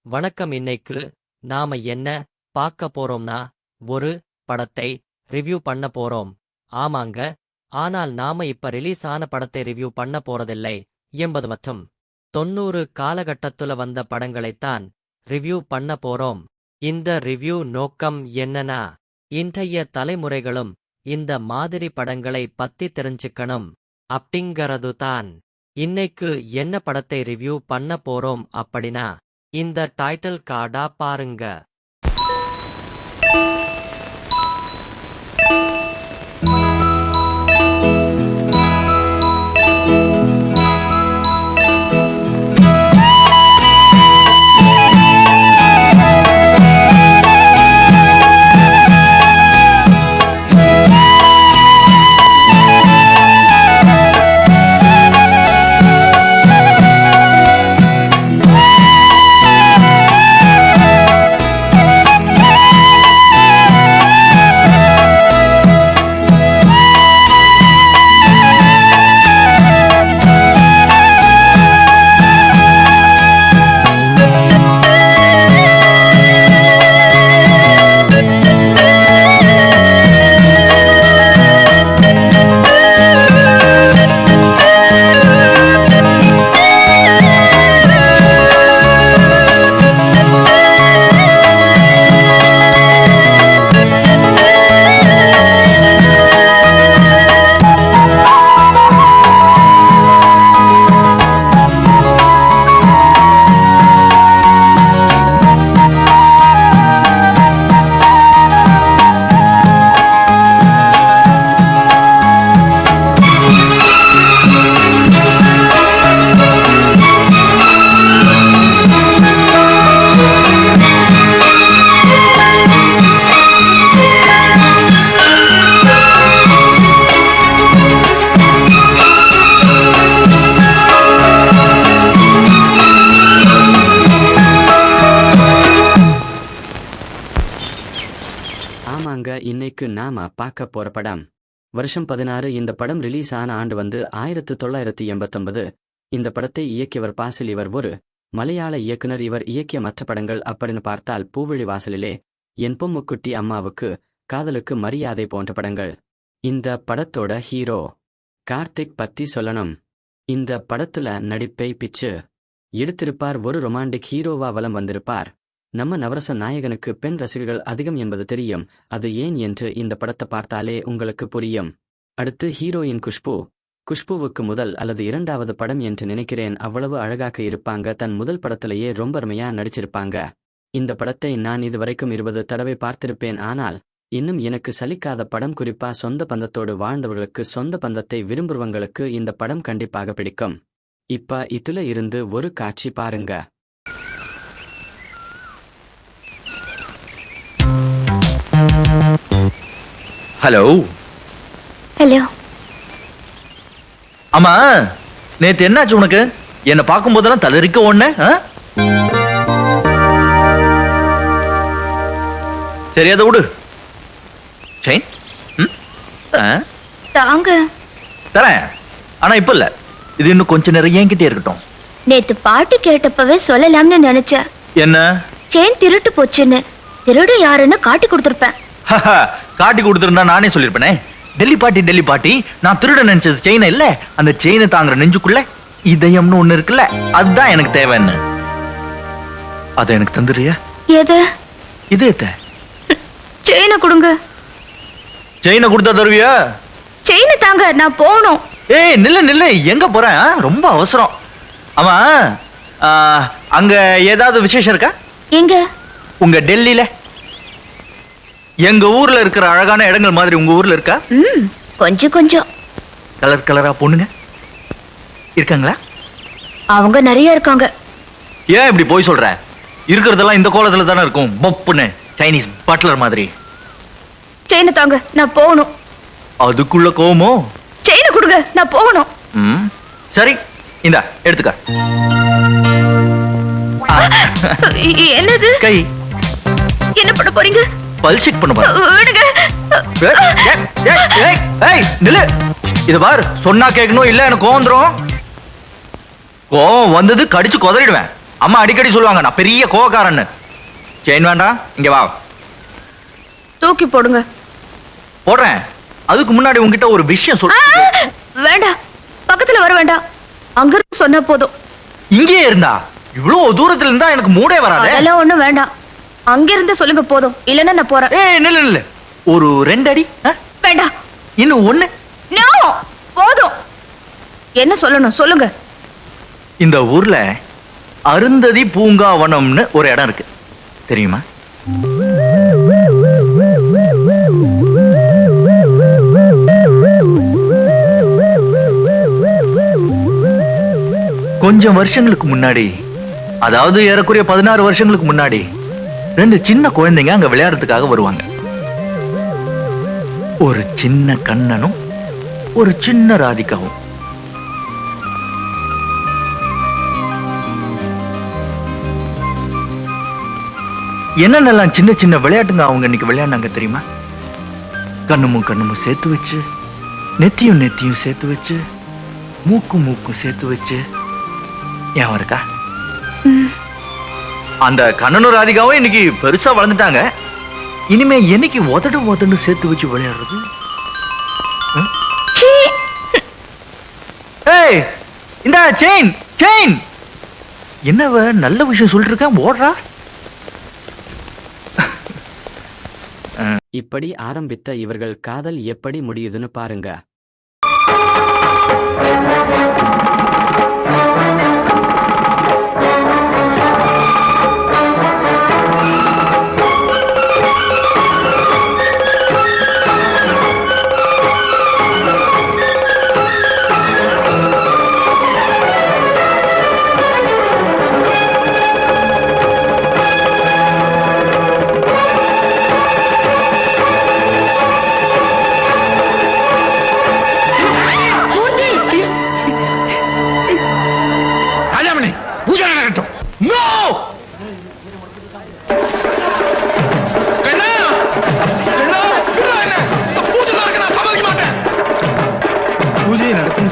வணக்கம். இன்னைக்கு நாம என்ன பார்க்க போறோம்னா ஒரு படத்தை ரிவ்யூ பண்ண போறோம். ஆமாங்க, ஆனால் நாம இப்ப ரிலீஸ் ஆன படத்தை ரிவ்யூ பண்ண போறதில்லை. 80 மற்றும் 90 காலகட்டத்துல வந்த படங்களைத்தான் ரிவ்யூ பண்ண போறோம். இந்த ரிவ்யூ நோக்கம் என்னன்னா, இன்றைய தலைமுறைகளும் இந்த மாதிரி படங்களை பத்தி தெரிஞ்சுக்கணும் அப்படிங்கறது தான். இன்னைக்கு என்ன படத்தை ரிவ்யூ பண்ண போறோம் அப்படின்னா, இந்த டைட்டில் கார்டா பாருங்க. ஆமாங்க, இன்னைக்கு நாம பார்க்க போற படம் வருஷம் 16. இந்த படம் ரிலீஸ் ஆன ஆண்டு வந்து 1989. இந்த படத்தை இயக்கியவர் பாசில். இவர் ஒரு மலையாள இயக்குனர். இவர் இயக்கிய மற்ற படங்கள் அப்படின்னு பார்த்தால் பூவிழி வாசலிலே, என் பொம்முக்குட்டி, அம்மாவுக்கு, காதலுக்கு மரியாதை போன்ற படங்கள். இந்த படத்தோட ஹீரோ கார்த்திக் பத்தி சொல்லணும். இந்த படத்துல நடிப்பை பிச்சு எடுத்திருப்பார். ஒரு ரொமாண்டிக் ஹீரோவா வலம் வந்திருப்பார். நம்ம நவரச நாயகனுக்கு பெண் ரசிகர்கள் அதிகம் என்பது தெரியும். அது ஏன் என்று இந்த படத்தை பார்த்தாலே உங்களுக்கு புரியும். அடுத்து ஹீரோயின் குஷ்புவுக்கு முதல் அல்லது இரண்டாவது படம் என்று நினைக்கிறேன். அவ்வளவு அழகாக இருப்பாங்க. தன் முதல் படத்திலேயே ரொம்ப அருமையா நடிச்சிருப்பாங்க. இந்த படத்தை நான் இதுவரைக்கும் 20 தடவை பார்த்திருப்பேன். ஆனால் இன்னும் எனக்கு சலிக்காத படம். குறிப்பா சொந்த பந்தத்தோடு வாழ்ந்தவர்களுக்கு, சொந்த பந்தத்தை விரும்புறவங்களுக்கு இந்த படம் கண்டிப்பாக பிடிக்கும். இப்ப இதுல இருந்து ஒரு காட்சி பாருங்க. Hello hello. அம்மா, நேத்து என்னாச்சு உனக்கு? என்ன பார்க்கும் போதெல்லாம் தளரிக்க ஒண்ணு. சரி, அதை விடு. செயின் தாங்க தரேன், ஆனா இப்ப இல்ல. இது இன்னும் கொஞ்ச நேரம் என்கிட்டே இருக்கட்டும். நேத்து பாட்டு கேட்டப்பவே சொல்லலாம்னு நினைச்சேன். என்ன? செயின் திருட்டு போச்சுன்னு. திருடு யாருன்னு காட்டி கொடுத்திருப்பேன். காட்டி கொடுத்திருந்தா நானே சொல்லிருப்பேனே. டெல்லி பாட்டி, நான் திருட நினைச்சது செயினை இல்ல, அந்த செயினை தாங்குற நெஞ்சுக்குள்ள இதயம்னு ஒண்ணு இருக்குல்ல, அதுதான் எனக்கு தேவைன்னு. அத எனக்கு தந்துடுறியா? எது? இதயத்தை. செயினை கொடுங்க. செயினை கொடுத்தா தருவியா? செயினை தாங்க, நான் போகணும். ஏய், நில்ல, எங்க போறேன்? ரொம்ப அவசரம். ஆமா, அங்க ஏதாவது விசேஷம் இருக்கா? எங்க? உங்க டெல்லியில. எங்க ஊர்ல இருக்கிற அழகான இடங்கள் மாதிரி உங்க ஊர்ல இருக்கா? கொஞ்சம் கலர் கலரா பொண்ணுங்க இருக்காங்களா? அவங்க நிறைய இருக்காங்க. ஏன் இப்படி போய் சொல்ற? இருக்கிறதெல்லாம் இந்த கோலத்துல தானே இருக்கும். பப்புன்னு சைனீஸ் பட்லர் மாதிரி. செயினை தாங்க, நான் போகணும். அதுக்குள்ள கோவமோ? செயினை கொடுங்க, நான் போகணும். சரி, இந்தா எடுத்துக்க. என்னது? கை. என்ன பண்ண போறீங்க? பல்ஸ் செக் பண்ண பாரு. விடுங்க. ஏய், நில்லு. இது பார், சொன்னா கேட்கணும், இல்ல எனக்கு கோவம் வந்துரும். கோவம் வந்தது கடிச்சு கொதறிடுவேன். அம்மா அடிக்கடி சொல்லுவாங்க நான் பெரிய கோவக்காரன்னு. செயின் வேண்டாம், இங்க வா. தூக்கி போடுங்க. போடுறேன். அதுக்கு முன்னாடி உன்கிட்ட ஒரு விஷயம் சொல்ல. வேண்டாம், பக்கத்துல வர வேண்டாம். அங்க இருந்து சொன்னா போதும். இங்கே இருந்தா இவ்வளவு தூரத்துல இருந்தா எனக்கு மூடே வராது. அதெல்லாம் ஒண்ணும் வேண்டாம், அங்க இருந்து சொல்லுங்க போதும். இல்லன்னா நான் போறேன். ஏய் நில்லு நில்லு, ஒரு 2 அடி. வேண்டாம், இன்னும் 1. நோ, போதும். என்ன சொல்லணும் சொல்லுங்க. இந்த ஊர்ல அருந்ததி பூங்காவனம்னு ஒரு இடம் இருக்கு, தெரியுமா? கொஞ்சம் வருஷங்களுக்கு முன்னாடி, அதாவது ஏறக்குறைய 16 வருஷங்களுக்கு முன்னாடி 2 சின்ன குழந்தைங்க அங்க விளையாடுறதுக்காக வருவாங்க. ஒரு சின்ன கண்ணனும் ஒரு சின்ன ராதிகாவும். என்னென்னலாம் சின்ன சின்ன விளையாட்டுங்க அவங்க இன்னைக்கு விளையாடுனாங்க தெரியுமா? கண்ணுமும் கண்ணுமும் சேர்த்து வச்சு, நெத்தியும் நெத்தியும் சேர்த்து வச்சு, மூக்கும் மூக்கும் சேர்த்து வச்சு. ஏன் இருக்கா? அந்த கண்ணனும் ராதிகாவும் இன்னைக்கு பெருசா வளர்ந்துட்டாங்க. இனிமே என்னைக்கு உதடு உதடு சேர்த்து வச்சு விளையாடுறது? ஏய், இந்த செயின் செயின் என்னவ நல்ல விஷயம் சொல்லிட்டு இருக்கேன், ஓடுறா. இப்படி ஆரம்பித்த இவர்கள் காதல் எப்படி முடியுதுன்னு பாருங்க.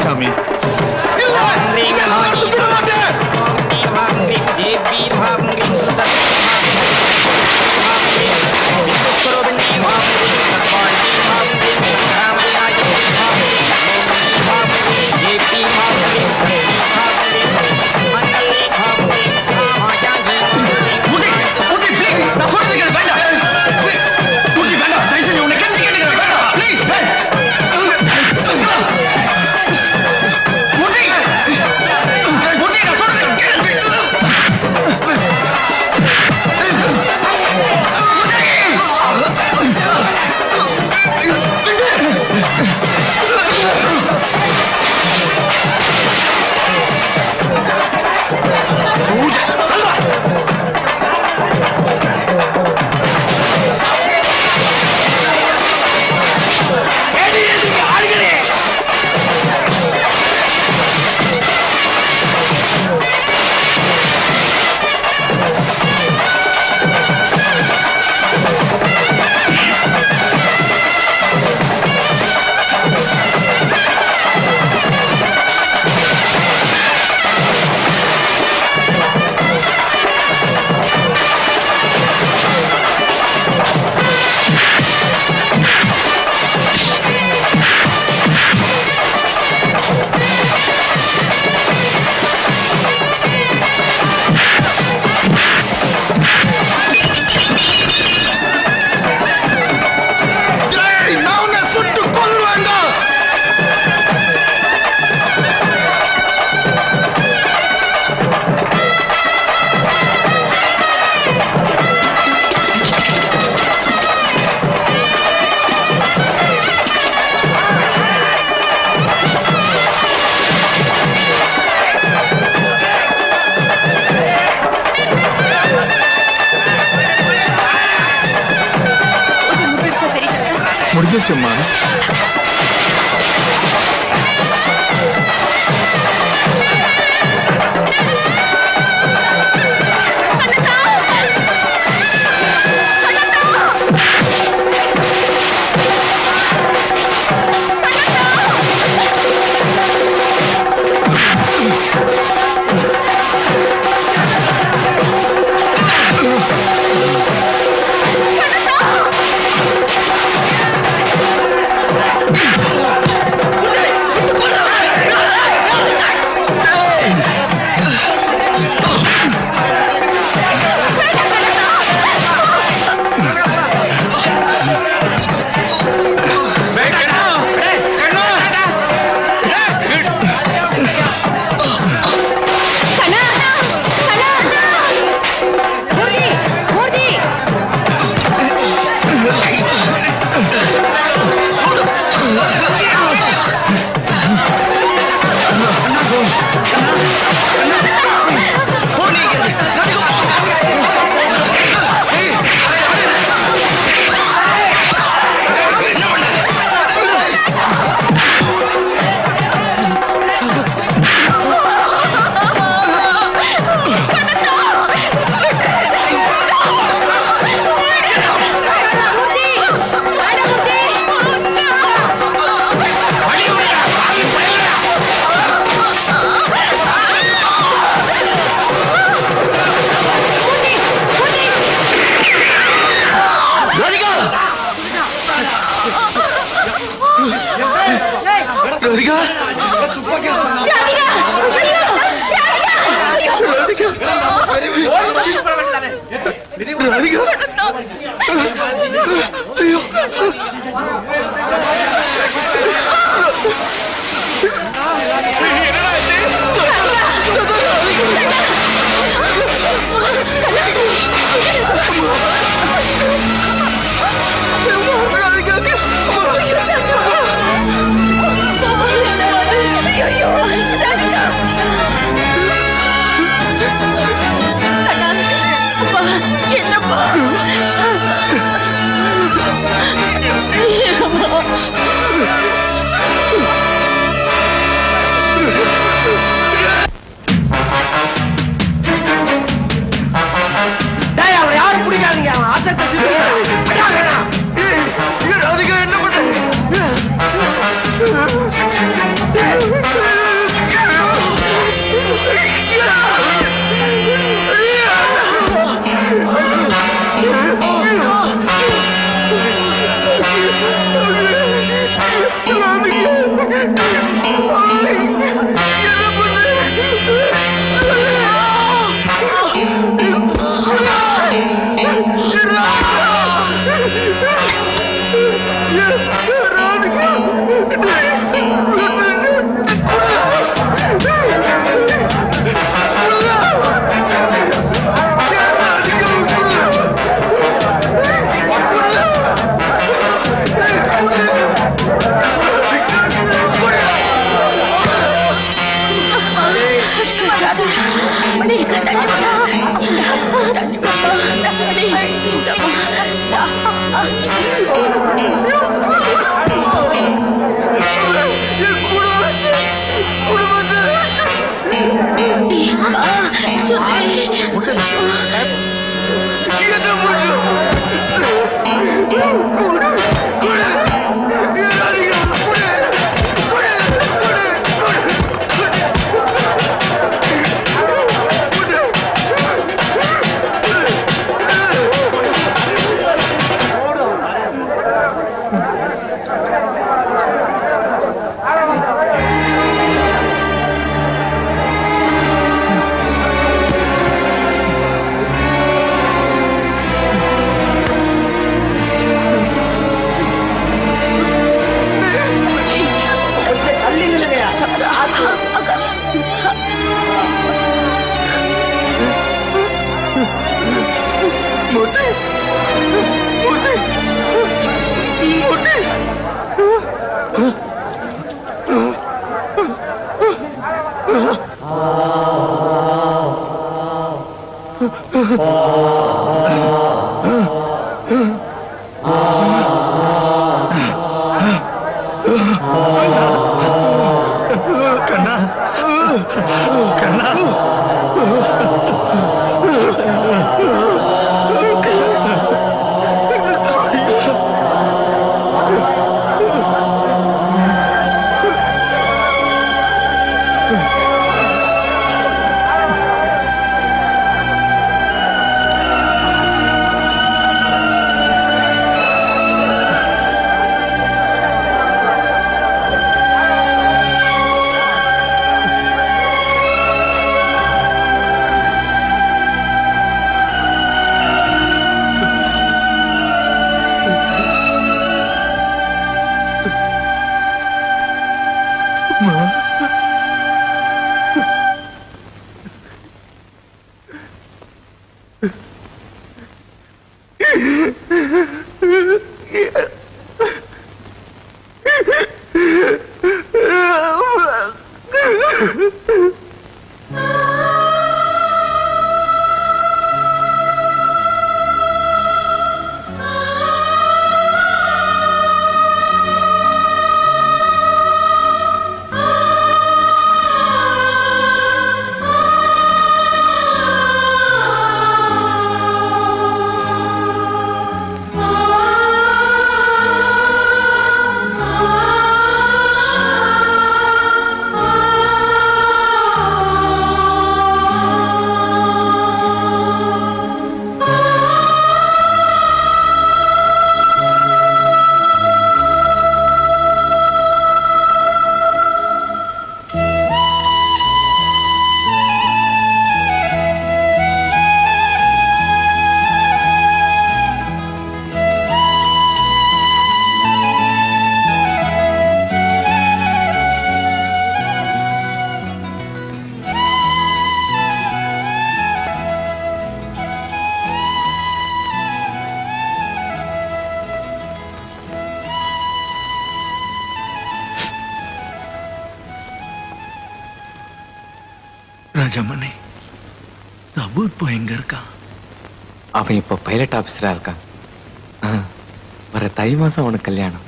சாமி முடிஞ்சிருச்சம்மா. மூர்த்தி மூர்த்தி மூர்த்தி கண்ணா கண்ணா ராஜமணி தபூத் போ எங்க இருக்கான்? அவன் இப்ப பைலட் ஆபீசரா இருக்கான். வர தை மாசம் அவனுக்கு கல்யாணம்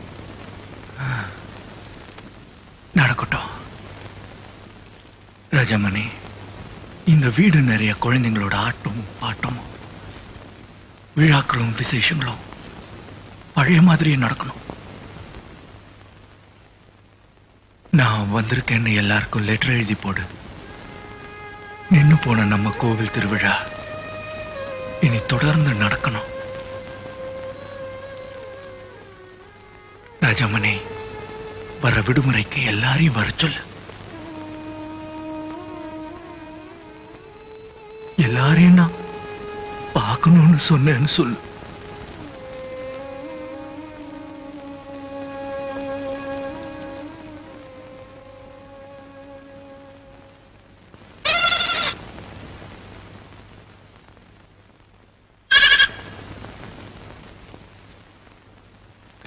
நடக்கட்டும். ராஜமணி, இந்த வீடு நிறைய குழந்தைங்களோட ஆட்டமும் பாட்டமும் விழாக்களும் விசேஷங்களும் பழைய மாதிரியே நடக்கணும். நான் வந்திருக்கேன்னு எல்லாருக்கும் லெட்டர் எழுதி போடு. நின்னு போன நம்ம கோவில் திருவிழா இனி தொடர்ந்து நடக்கணும். ராஜமணி, வர விடுமுறைக்கு எல்லாரையும் வர சொல்லு. எல்லாரையும் நான் பார்க்கணும்னு சொன்னேன்னு சொல்லு.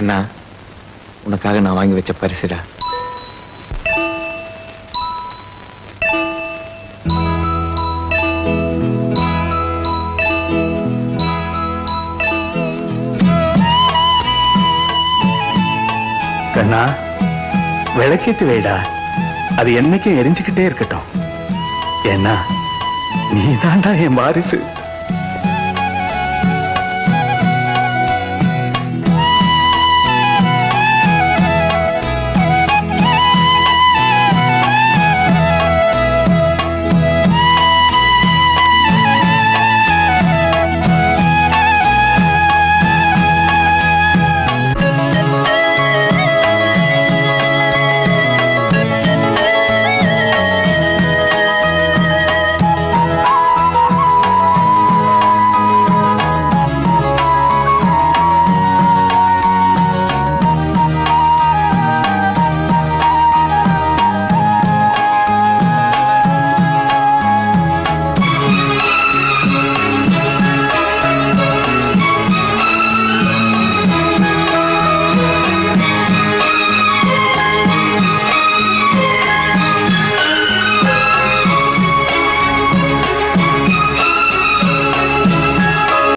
அண்ணா, உனக்காக நான் வாங்கி வச்ச பரிசுடா. கண்ணா, விளக்கேத்து வைடா. அது என்னைக்கும் எரிஞ்சுக்கிட்டே இருக்கட்டும். ஏன்னா நீ தாண்டா என் வாரிசு.